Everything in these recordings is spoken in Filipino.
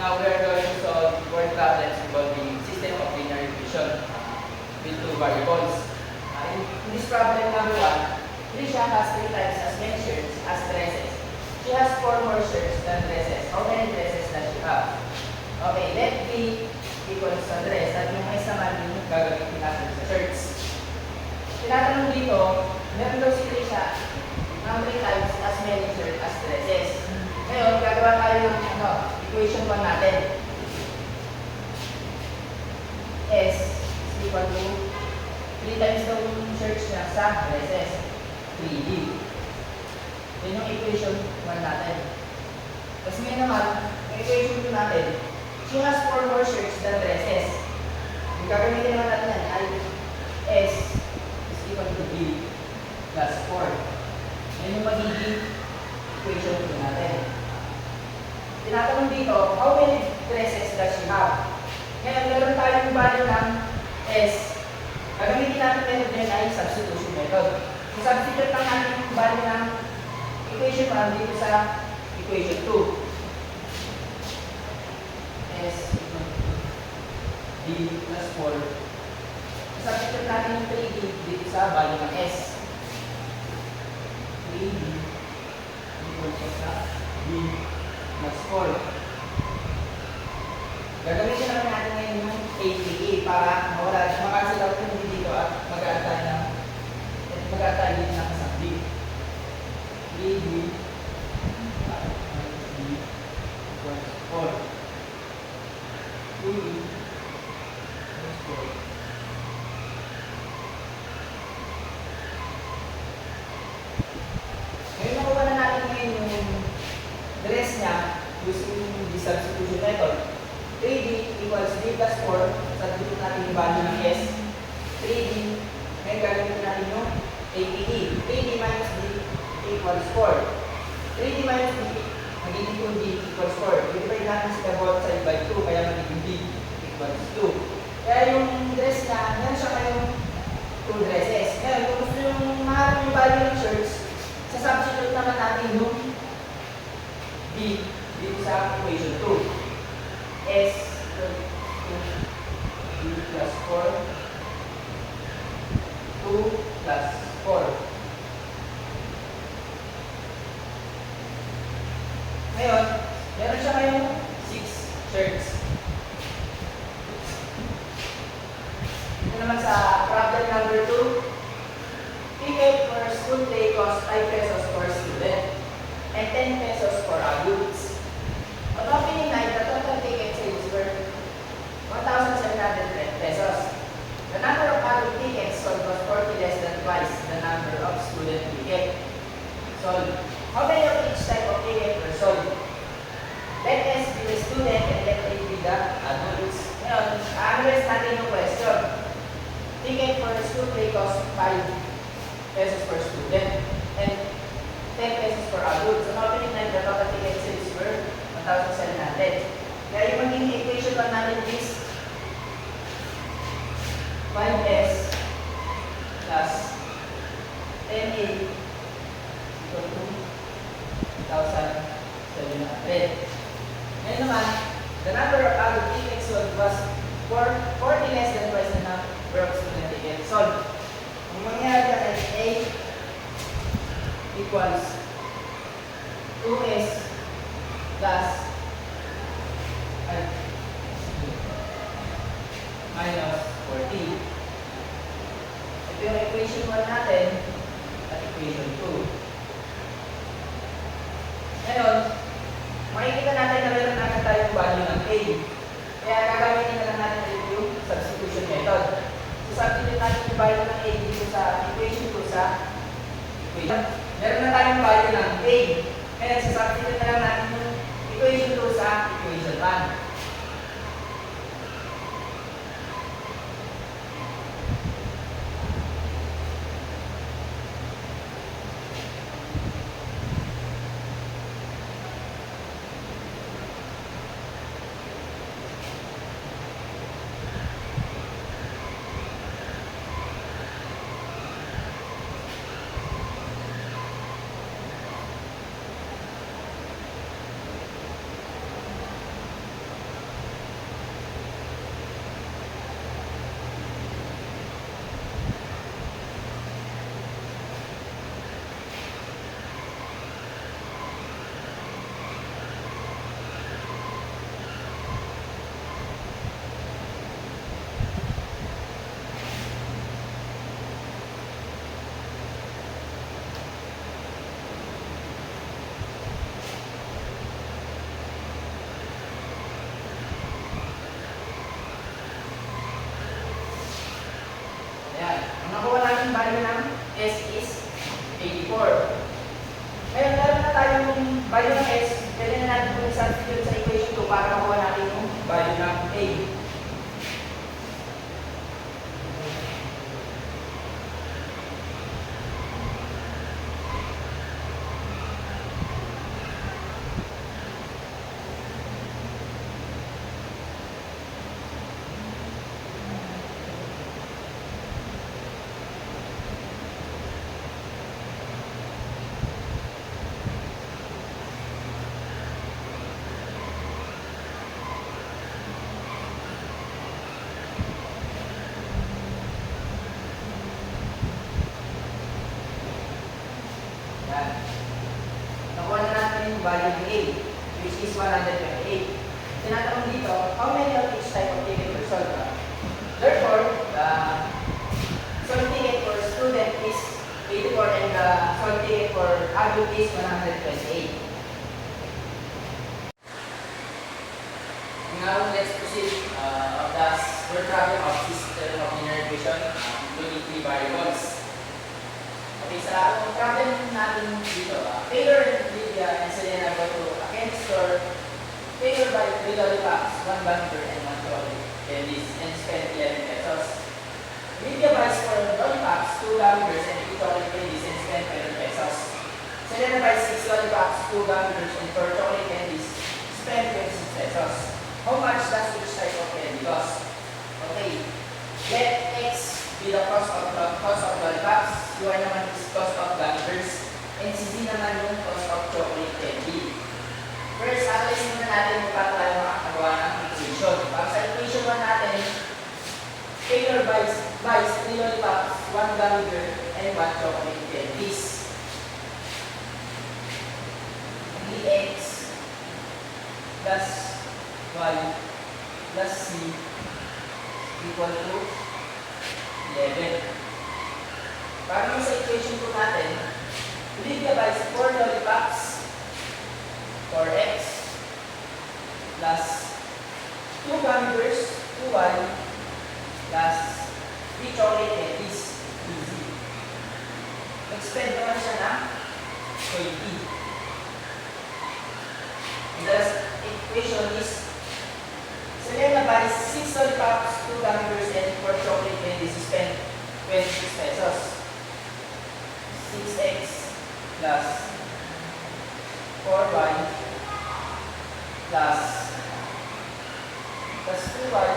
Now we are going to solve word problems involving system of linear equation with two variables. In this problem number 1, Trisha has 3 times as many shirts as dresses. She has 4 more shirts than dresses. How many dresses does she have? Okay, let B equals sa dress at yung S naman yung gagamitin natin sa shirts. Tinatanong dito, meron daw si Trisha ng 3 times as many shirts as dresses. Ngayon, gagawa tayo ng equation 1 natin. S is equal to 3 times daw yung shirts niya sa dresses. 3D. Yun yung equation 1 natin. Tapos ngayon naman, yung equation 2 natin, she has 4 more shirts than dresses. Yung gagamitin naman natin yan ay S is equal to B plus 4. Yan yung magiging equation 2 natin. Tinatanong dito, how many dresses does she have? Ngayon, meron tayong value ng S. Gagamitin natin method yan ay substitution method. So, substitute lang natin yung value ng equation 1 dito sa equation 2. S equal to D plus 4. Substitute natin yung 3D dito sa value ng S. 3D equal to sa D plus 4. Gagamitin naman natin ngayon yung APA para makancel out yung dito at mag-add tayo dito ng isang D. 3D D plus 4. 2D plus 4. Ngayon nakuha na natin ngayon yung dress niya using the substitution method. 3D equals D plus 4. Substitute natin yung value ng S. 3D. Ngayon gagawin natin yung APE. 3D minus D equals 4. 3D minus D magiging 2D equals 4. Divide natin sa both side by 2 kaya magiging D equals 2. Kaya yung dress niya, meron siya kayong 2 dresses. Ngayon, kung gusto yung maharap yung value ng shirts, sa-substitute naman natin yung D dito sa equation 2. S equal to D plus 4. 2 plus 4. Ngayon, meron siya ngayong 6 shirts. Ito naman sa problem number 2. Ticket for school day costs 5 pesos for student and 10 pesos for adults. On opening night, the total ticket sales were 1,710 pesos. The number of adult tickets sold was 40 less than twice the number of student tickets sold. How many of each type of ticket were sold? Let S be the student and let A be the adults. Ngayon, analyze natin yung question. Ticket for the school day costs 5 pesos per student and 10 pesos per adults. On opening night, the total ticket sales were 1,700. Kaya yung magiging equation pa natin is 5S plus 10A equal to 1,700. Ngayon naman, the number of adult tickets sold was 40 less than twice the number of student tickets sold. Ang mangyayari dyan ay A equals 2S plus minus 40. Ito yung equation 1 natin at equation 2. Ngayon, makikita natin na meron agad tayong value ng A. Kaya gagamitin na lang natin dito yung substitution method. So, substitute natin yung value ng A dito sa equation 2 sa equation. Meron na tayong value ng A. Kaya substitute na lang natin yung equation 2 sa equation 1. value ng S is 84. Ngayon, meron na tayong value ng S. Pwede na natin kung i-substitute sa equation 2 para makuha natin yung value ng A. Nakuha na natin yung value ng A, which is 128. Tinatanong dito, how many of each type of ticket will solve ka? Therefore, the solve ticket for student is 84 and the solve ticket for adult is 128. Now, let's proceed of the word problem of system of linear equation, including 3 variables. Okay, sa problem natin dito, Taylor, Lydia, and Selena go to a candy store. Taylor buy 3 lollipops, 1 bumper, and 1 chocolate candies, and spend 11 pesos. Lydia buys 4 lollipops, 2 bumpers, and 3 chocolate candies, and spend 20 pesos. Selena buys 6 lollipops, 2 bumpers, and 4 chocolate candies, spend 26 pesos. How much does each type of candy cost? Okay, let X be the cost of lollipops, Y naman is cost of bumpers, and Z naman yung cost of chocolate candy. First, analyze muna natin kung paano tayo makakagawa ng equation. Para sa equation 1 natin, Taylor buys 3 lollipops, 1 gummy bear, and 1 chocolate candies. Dx plus Y plus C equal to 11. Para naman sa equation 2 natin, Lydia buys 4 lollipops, 4x, plus 2 gummy bears, 2y, plus 3 chocolate candies, 2z. Expend naman siya ng 20. And the last equation is Selena buys 6 lollipops, 2 gummy bears, and 4 chocolate candies, spend 26 pesos. 6x plus 4y plus 2y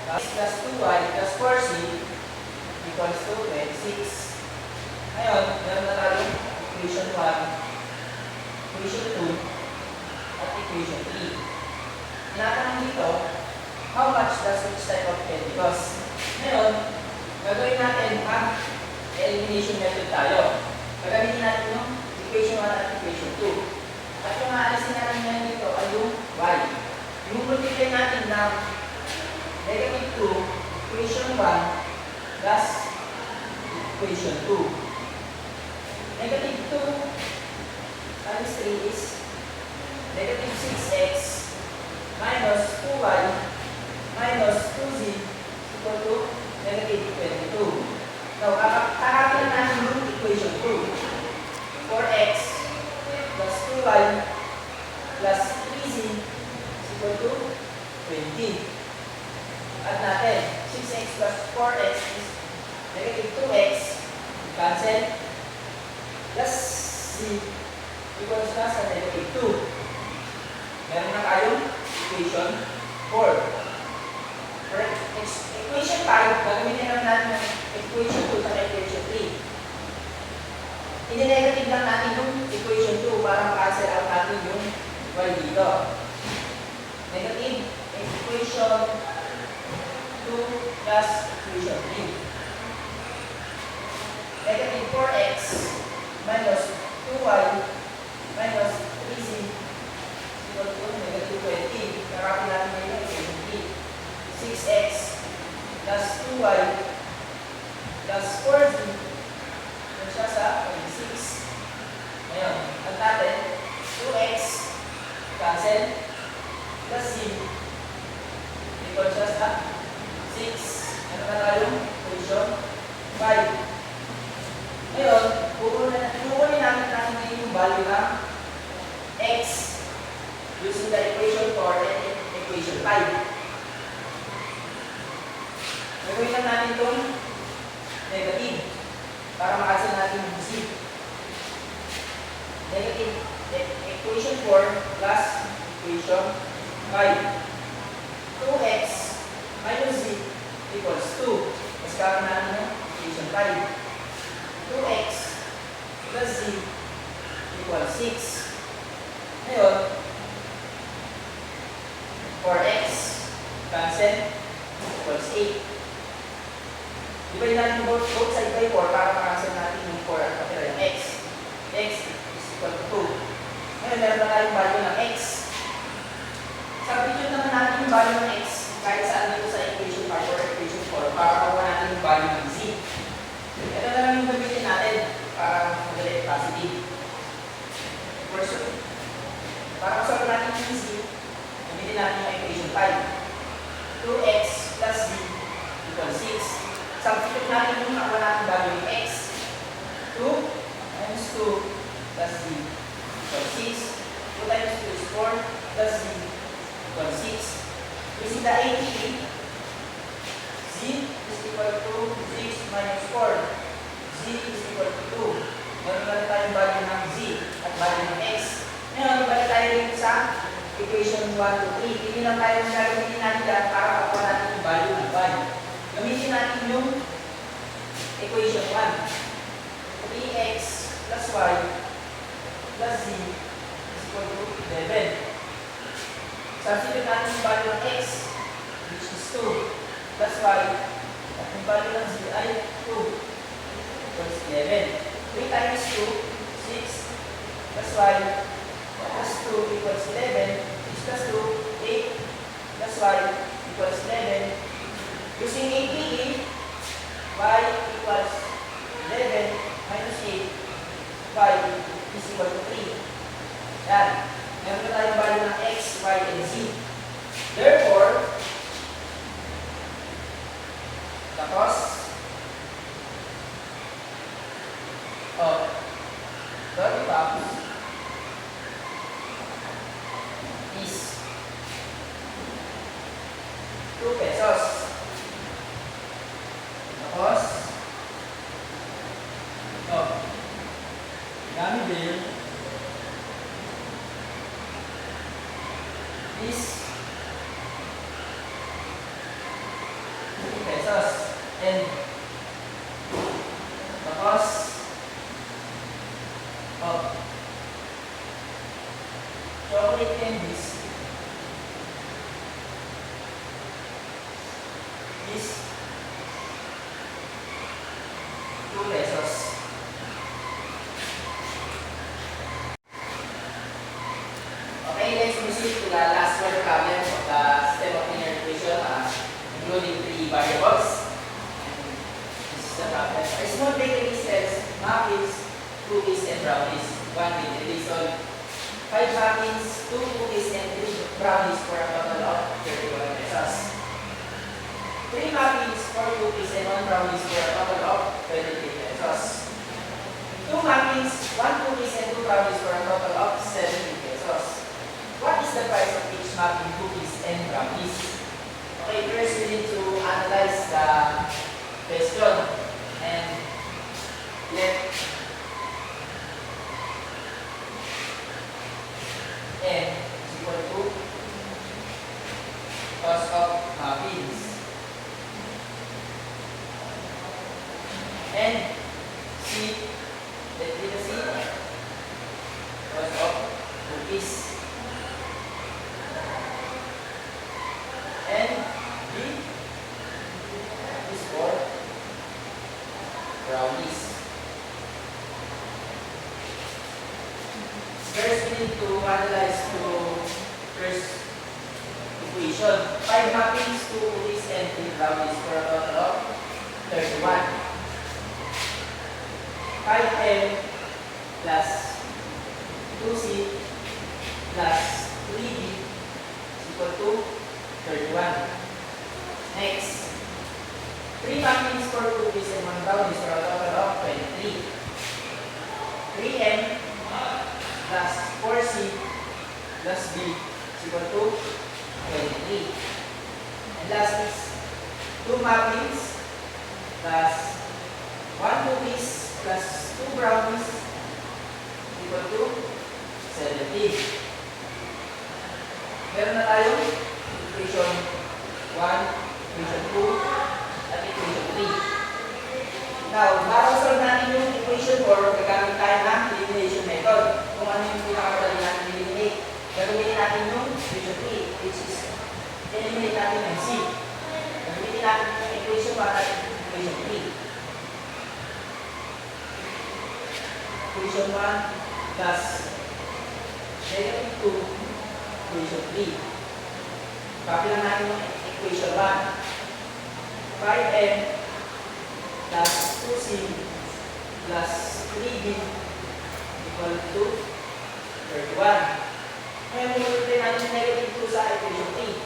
plus 2y plus 4c equals to 26. Ngayon, meron na tayong equation 1, equation 2, at equation 3. Tinatanong dito, how much does each type of candy cost? Ngayon, gagawin natin ang elimination method tayo. Gagamitin natin yung equation 1 at equation 2. At yung aalisin natin ngayon dito ay yung y. Yung multiply natin ng negative 2, equation 1 plus equation 2. Negative 2 times 3 is negative 6x minus 2y minus 2z equal to negative 22. Now, kakapin natin yung equation 2. 4x plus 2y plus 3z equal to 20. Add natin, 6x plus 4x is negative 2x, cancel, plus z equals na sa negative 2. Meron na tayong equation 4. For equation 5, gagamitin naman natin yung equation 2 at equation 3. I-negative lang natin yung equation 2 para makancel out natin yung y dito. Negative equation 2 plus equation 3. Negative 4x minus 2y minus 3z equal to negative 20. Karapin natin ngayon yung equation 3. 6x plus 2y plus 4z yun siya sa 26. Ngayon, ang natin 2x cancel plus z equal siya sa 6 6. Ano na tayong equation? 5. Ngayon, kukunin natin yung value ng x using the equation 4 and equation 5. Gagawin lang natin itong negative para makasa natin yung z. Negative equation 4 plus equation 5. 2x minus z equals 2. Mas kakaroon natin yung equation 5. 2x plus z equals 6. Ngayon, 4x cancel equals 8. Divide natin both side by 4 para makancel natin yung 4 at patira yung x. X is equal to 2. Ngayon, meron na tayong value ng x. Substitute naman natin yung value ng x kahit saan dito sa equation 5 or equation 4 para makuha natin yung value ng z. Ito na lang yung gamitin natin para magalit positive. First, para masolve natin yung z, gamitin natin yung equation 5. 2x plus z equals 6. Substitute natin yung nakuha natin value ng x. 2 times 2 plus z equals 6. 2 times 2 is 4 plus z equals 6. Using the 80, z is equal to 6 minus 4. Z is equal to 2. Meron na tayong value ng z at value ng x. Ngayon, balik tayo rin sa equation 1 to 3. Hindi lang tayo gagamitin natin yan para makuha natin yung value ng y. Gamitin natin yung equation 1. 3x plus y plus z is equal to 11. Substitute natin yung value ng x, which is 2, plus y, at yung value ng z ay 2, equals 11. 3 times 2, 6, plus y, plus 2 equals 11. 6 plus 2, 8, plus y equals 11. Using APA, y equals 11 minus 8, y is equal to 3. Yan. Meron na tayong value ng x, y, and z. Therefore, the cost of lollipops is 2 pesos. The cost of gummy bear is 2 pesos, and the cost of chocolate candies is 2 pesos. Okay, let's proceed to the last one problem of the system of linear equation, including 3 variables. And this is the problem. A small bakery sells muffins, cookies, and brownies. 1 minute. It is all 5 muffins, 2 cookies, and 3 brownies for a total of 31 pesos. 3 muffins, 4 cookies, and 1 brownies for a total of 23 pesos. 2 muffins, 1 cookies, and 2 brownies for a total of 70 pesos. What is the price of each muffin, cookies, and brownies? Okay, first we need to analyze the question. And let n is equal to cost of muffins. And c, let me see, cost of cookies. And B is for brownies. First, we need to analyze to first equation. 5 muffins, 2 cookies, and 3 brownies for a total of 31. 5m plus 2c plus 3b is equal to 31. Next, 3 muffins, 4 cookies, and 1 brownies for a total of 23. 3m plus 4c plus b is equal to 23. And last is 2 muffins plus 1 cookies plus 2 brownies equal to 17. Meron na tayong equation 1, equation 2, at equation 3. Now, para solve natin yung equation 4, gagamit tayo ng elimination method. Kung ano yung pinakamadali natin eliminate. Gagawin natin yung equation 3, which is eliminate natin ng c. Gagawin natin yung equation 1 at equation 3. Equation 1 plus negative 2, equation 3. Copy lang natin yung equation 1. 5m plus 2c plus 3b equal to 31. Ngayon, multiply natin yung negative 2 sa equation 3.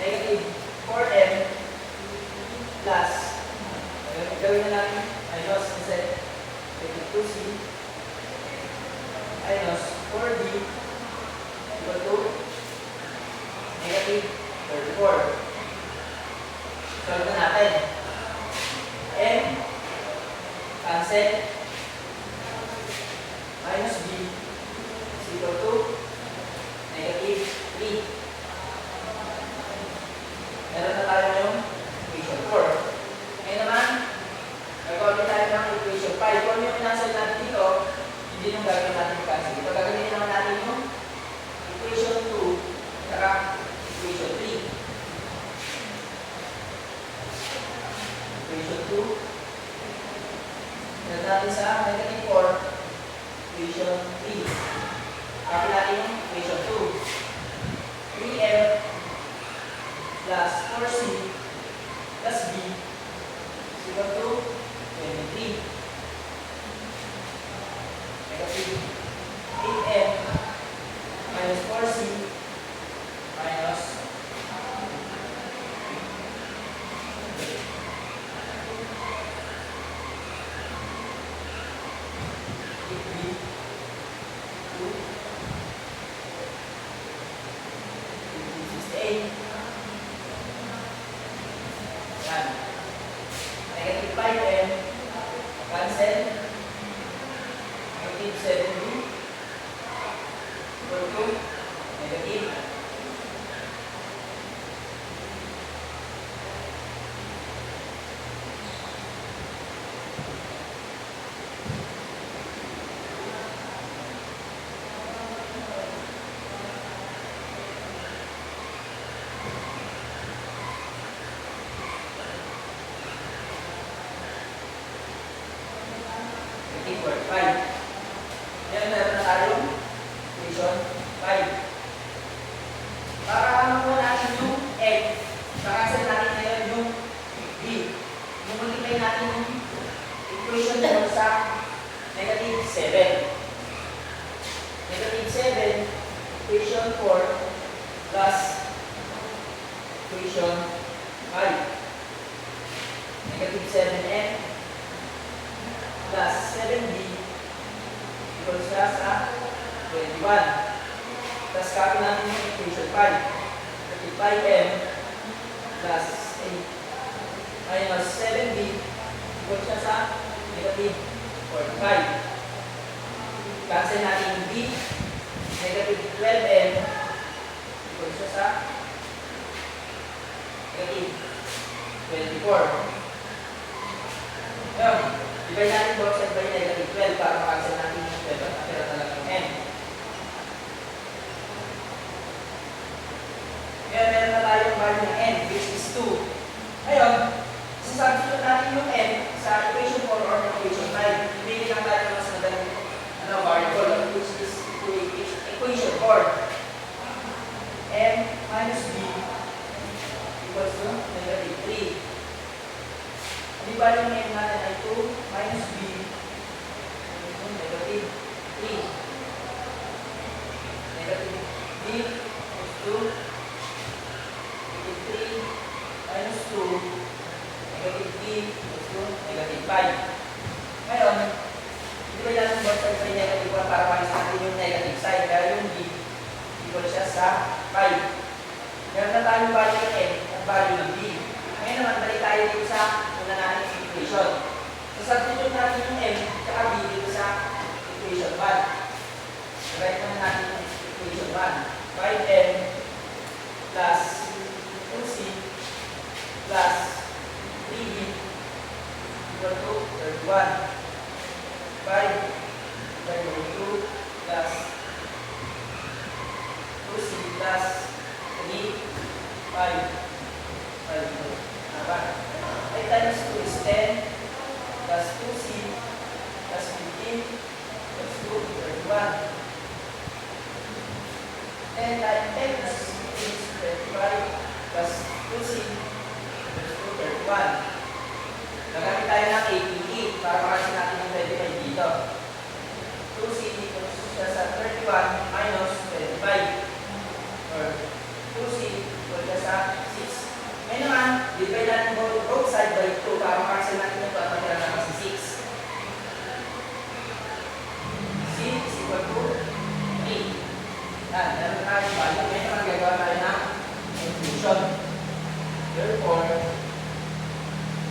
Negative 4m plus, gawin na natin minus instead, negative 2c minus 4b equal to negative 34. Solve na natin. M cancel minus b is equal to negative 3. Meron na tayo yung equation 4. Ngayon naman, gagawin tayo ng equation 5. Kung yung cancel natin dito, hindi nung gagawin natin cancel. Ito gagawin naman natin yung equation 2 at equation 3. Equation 2. Meron natin sa negative 4, equation 3. Copy natin yung equation 2. 3m plus 4c plus b is equal to 23. Negative 8m minus 4c minus 8. Yan. Negative 5m cancel. Negative 7b equal to negative 5. Yan, meron na tayong equation 5. Para makuha natin yung x, kakansel natin ngayon yung b. Multiply natin yung equation 4 sa negative 7. Negative 7, equation 4 plus equation 5. Negative 7m plus 7b equals sa 21. Tapos copy natin yung equation 5. 5m plus 8 minus 7b equals sa negative 45. Cancel natin yung b. Negative 12m equals sa negative 24. Ngayon, divide natin both side by negative 12 para makancel natin yung 12 at natira na lang yung m. Ngayon, meron na tayong value ng n, which is 2. Ngayon, sasubstitute natin yung n sa equation 4 or equation 5. Ibigay lang tayo ng mas madaling variable, which is equation 4. m minus b equals to negative 3. Di ba yung m natin ay 2 minus b negative 3. Negative b equals to negative 3 minus 2 Ngayon, ibigay natin both sides by negative 1 para malis natin yung negative side. Kaya yung b equal siya sa 5. Meron na tayong value ng m at value ng b. Ngayon naman, balik tayo dito sa una natin equation. So, substitute natin yung m at b dito sa equation 1. Write muna natin yung equation 1. 5m plus 2c plus 3b equal to 31. 5 by 2 plus 2c plus 3 5 tama. 8 times 2 is 10 plus 2c plus 15 plus 2 31. 10 times 10 plus 15 is 35 plus 2c plus 2 31. Nagamit tayo ng APE para makasin natin yung 35 dito. 2c equals siya sa 31 minus 25. Or 2c equals siya sa 6. Ngayon naman, divide natin both side by 2 para makasin natin yung 2 at matira na kasi 6. c is equal to 3. Yan, meron tayo yung value. Ngayon naman gagawa tayo ng inclusion. Therefore,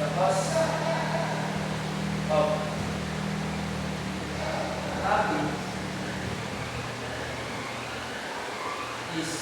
the cost of having is